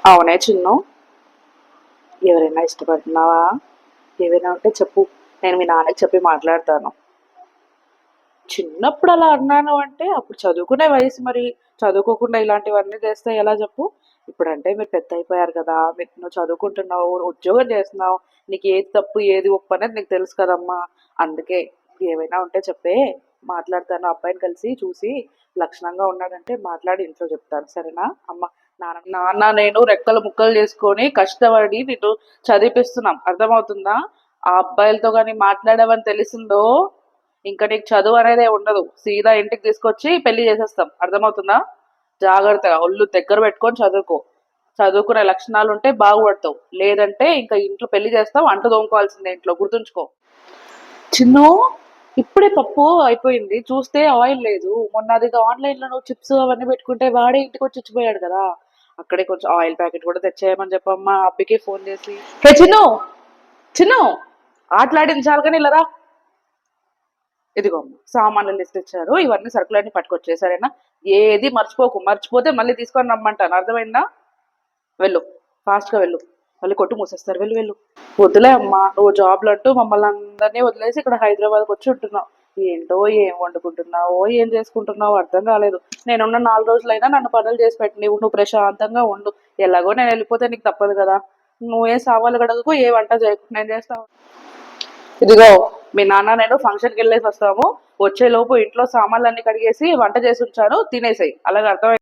అవునే చిన్ను, ఎవరైనా ఇష్టపడుతున్నావా? ఏవైనా ఉంటే చెప్పు, నేను మీ నాన్నకి చెప్పి మాట్లాడతాను. చిన్నప్పుడు అలా అన్నాను అంటే అప్పుడు చదువుకునే వయసు మరి. చదువుకోకుండా ఇలాంటివన్నీ చేస్తే ఎలా చెప్పు? ఇప్పుడంటే మీరు పెద్ద అయిపోయారు కదా, నువ్వు చదువుకుంటున్నావు, ఉద్యోగం చేస్తున్నావు, నీకు ఏది తప్పు ఏది ఒప్పు అనేది నీకు తెలుసు కదమ్మా. అందుకే ఏవైనా ఉంటే చెప్పే, మాట్లాడతాను. అబ్బాయిని కలిసి చూసి లక్షణంగా ఉన్నాడంటే మాట్లాడి ఇంట్లో చెప్తాను, సరేనా? అమ్మ, నాన్న నేను రెక్కలు ముక్కలు చేసుకొని కష్టపడి నిన్ను చదివిపిస్తున్నాం, అర్థమవుతుందా? ఆ అబ్బాయిలతో కానీ మాట్లాడావని తెలిసిందో ఇంకా నీకు చదువు అనేది ఉండదు, సీదా ఇంటికి తీసుకొచ్చి పెళ్లి చేసేస్తాం, అర్థమవుతుందా? జాగ్రత్తగా ఒళ్ళు దగ్గర పెట్టుకొని చదువుకో. చదువుకునే లక్షణాలు ఉంటే బాగుపడతావు, లేదంటే ఇంకా ఇంట్లో పెళ్లి చేస్తావు, అంట్లు తోముకోవాల్సిందే ఇంట్లో, గుర్తుంచుకో. చిన్ను, ఇప్పుడే పప్పు అయిపోయింది, చూస్తే ఆయిల్ లేదు. మొన్న అది ఆన్లైన్ లో నువ్వు చిప్స్ అవన్నీ పెట్టుకుంటే వాడే ఇంటికి వచ్చి ఇచ్చిపోయాడు కదా. అక్కడే కొంచెం ఆయిల్ ప్యాకెట్ కూడా తెచ్చేయమని చెప్పమ్మా అబ్బికి ఫోన్ చేసి. హే చిన్ను, చిన్ను, ఆటలాడించాలి కానీ ఇలా రా. ఇదిగో సామాన్లు లిస్ట్ ఇచ్చారు, ఇవన్నీ సరుకులన్నీ పట్టుకొచ్చే, సరేనా? ఏది మర్చిపోకు, మర్చిపోతే మళ్ళీ తీసుకొని రమ్మంటాను, అర్థమైందా? వెళ్ళు, ఫాస్ట్ గా వెళ్ళు, మళ్ళీ కొట్టు మూసేస్తారు, వెళ్ళు వెళ్ళు. వద్దులే అమ్మా, నువ్వు జాబ్లు అంటూ మమ్మల్ని అందరినీ వదిలేసి ఇక్కడ హైదరాబాద్కి వచ్చి ఉంటున్నావు. ఏంటో ఏం వండుకుంటున్నావో ఏం చేసుకుంటున్నావో అర్థం కాలేదు. నేనున్న 4 రోజులైనా నన్ను పనులు చేసి పెట్టి నువ్వు ప్రశాంతంగా ఉండు. ఎలాగో నేను వెళ్ళిపోతే నీకు తప్పదు కదా. నువ్వే సామాన్లు గడగకు, ఏ వంట చేయకు, నేను చేస్తావు. ఇదిగో, మీ నాన్న నేను ఫంక్షన్కి వెళ్ళేసి వస్తాము, వచ్చే లోపు ఇంట్లో సామాన్లన్నీ కడిగేసి వంట చేసి ఉంచాను, తినేసేయి, అలాగే అర్థం.